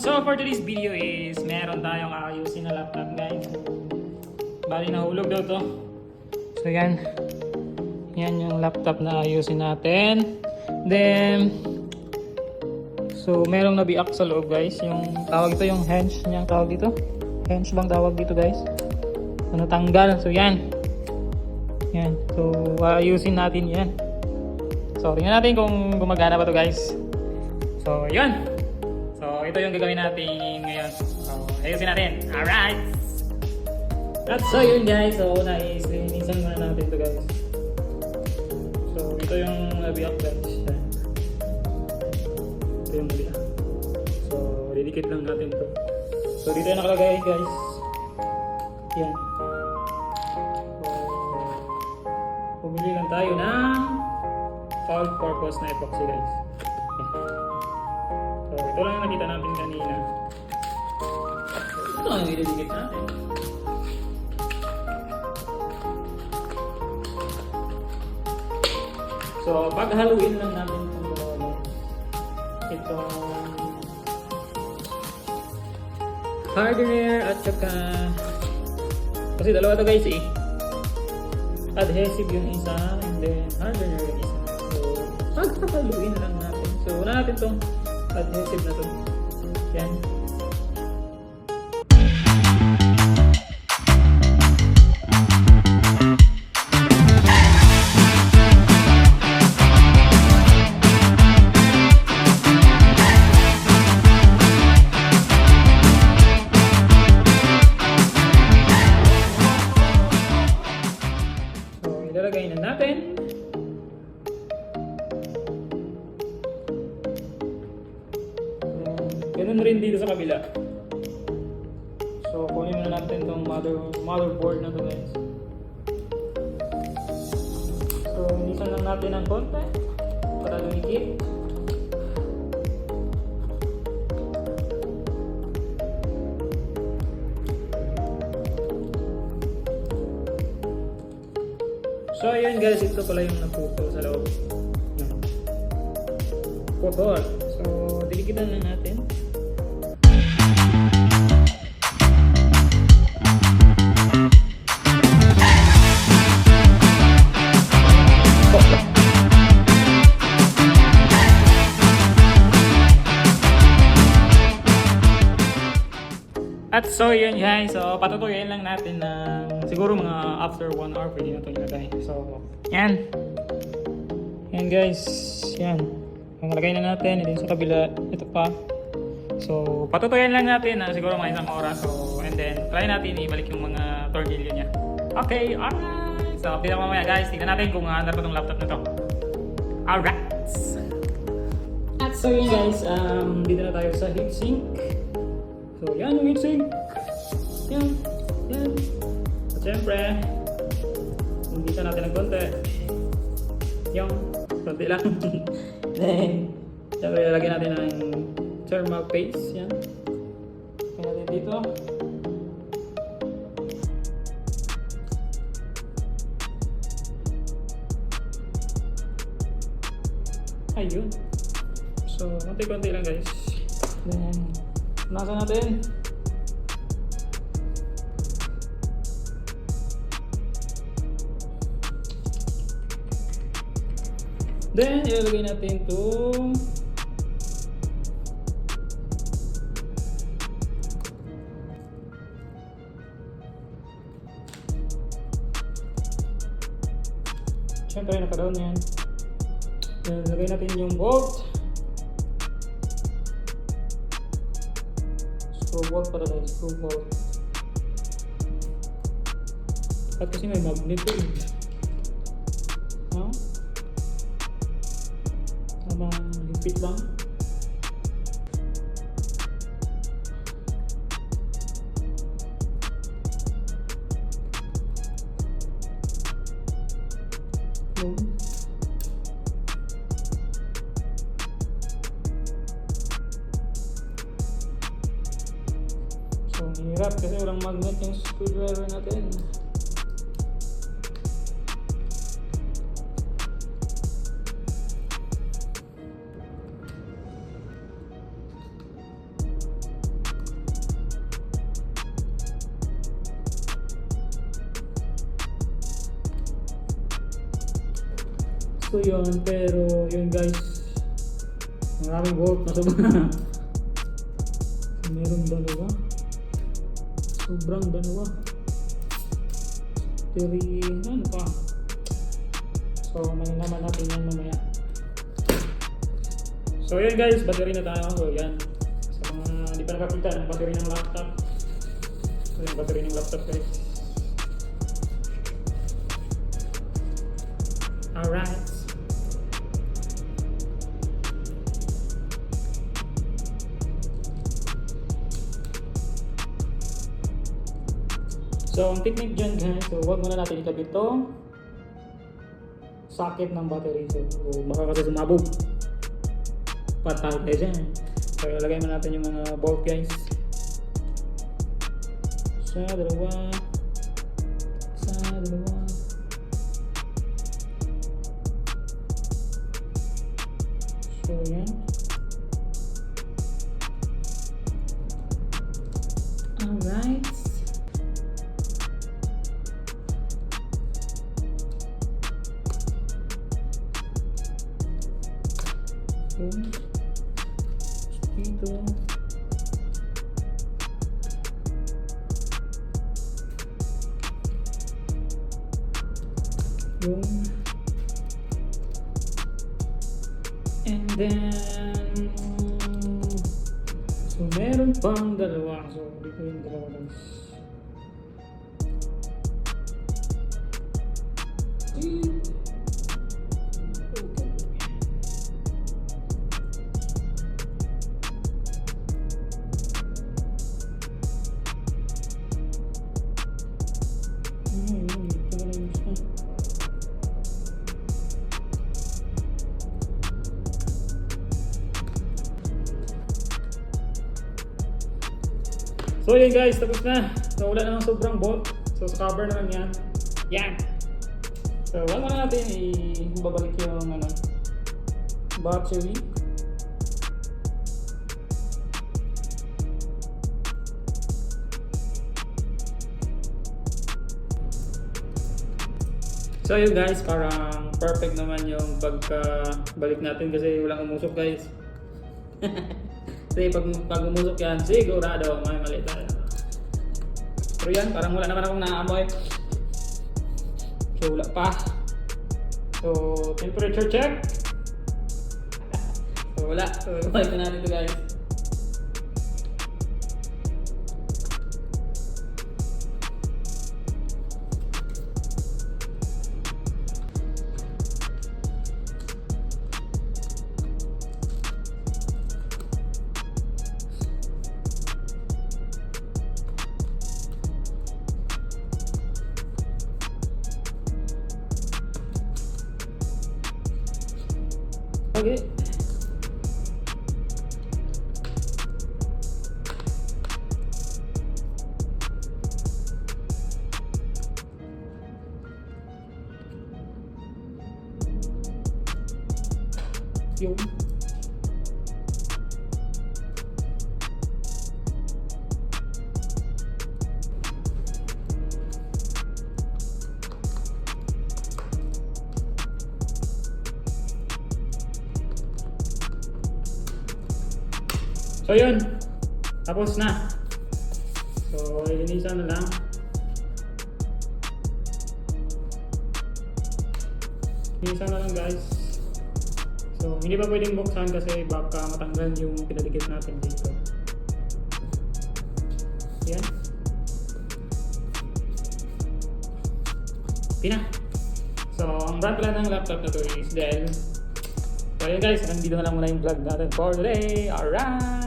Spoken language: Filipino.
So for today's video is meron tayong ayusin na laptop guys. Bali nahulog daw to. So yan. Yan yung laptop na ayusin natin. Then so merong nabiak sa loob guys. Yung tawag ito yung hinge niya tawag dito. Hinge bang tawag dito guys? So natanggal. So yan. Yan. So ayusin natin yan. So tingnan natin kung gumagana ba to guys. So yun. So, ito yung gagawin natin ngayon. So, ayusin natin. Alright! At so, yun guys. So, nais-linisan muna natin ito guys. So, ito yung nabiyak guys. Yan. Ito yung nabiyak. So, didikit lang natin ito. So, dito yung nakalagay guys. Yan. So, pumili lang tayo ng all-purpose na epoxy guys. So, ito lang yung nakita natin kanina. Ito ang nilidikit natin. So, paghaluin lang natin itong hardener at saka kasi dalawa to guys eh. Adhesive yung isa and then hardener yung isa. So, paghaluin lang natin. So, una natin itong adhesive na to. Yan. So, ilalagay na natin. Ganun rin dito sa kabila. So, kunin muna natin itong motherboard na to guys. So, inisan lang natin ng konti para lumikit. So, ayun guys, ito pala yung naputol sa loob. Putol. So, dilikitan lang natin. At so yun guys, so patutuyin lang natin ng siguro mga after 1 hour pwede na ito ilagay. So yan. Yan guys, yan. Ang lagay na natin, din sa kabila, ito pa. So patutuyin lang natin na siguro mga 1 oras. So and then try natin ibalik yung mga tornilyo niya. Okay, alright. So update ako mamaya guys, tignan natin kung ano pa itong laptop na to. Alright. At so yun guys, dito na tayo sa heatsink. So, yan yung heatsink. Yan. Yan. At syempre, hindi natin ng konti. Yung, konti lang. Then, syempre, lalagyan natin ng thermal paste. Yan. Lagyan natin dito. Ayun. So, konti-konti lang guys. Then, nasa natin. Then, ilalagay natin itong siyempre, naka-down yan. Then, ilalagay natin yung bolt. Screw bolt para tayo, screw bolt. At kasi may magnet eh. No? Tamang higpit lang. Yun. So, hirap kasi walang magnet yung screwdriver natin. ko yun, pero yun guys, maraming volt na sobrang. Meron dalawa. Sobrang dalawa. Ano pa? So, may naman natin yan mamaya. So, yun guys, battery na tayo. So, yan. Sa mga hindi pa nakakita ng battery ng laptop. So, yung battery ng laptop guys. Alright. So, ang technique dyan guys, so huwag muna natin ikabit ito socket ng battery. So, baka kasi sumabog. Patay tayo dyan. So, ilagay muna natin yung mga bolt guys. Isa, dalawa. Isa, dalawa. So, yan. Alright. Dito. Yung. And then so meron pang dalawa. So dito yung dalawa guys. So yun guys, tapos na. So wala namang sobrang bolt. So sa cover na lang yan. Yan. So wala na natin ibabalik yung battery. So yun guys, parang perfect naman yung pagkabalik natin kasi walang umusok guys. Kasi pag umusok yan, sigurado may mali tayo. Pero yan, parang wala naman akong naamoy. So wala pa. So temperature check. So wala. So balik na natin ito guys. Okay. Yung so yun, tapos na. So ilinisan na lang. Ilinisan na lang guys. So hindi pa pwedeng buksan kasi baka matanggal yung pinadikit natin dito. Yan. Pina. So ang brand pala ng laptop na to is Dell. So yun guys, nandito na lang muna yung vlog natin for today. Alright!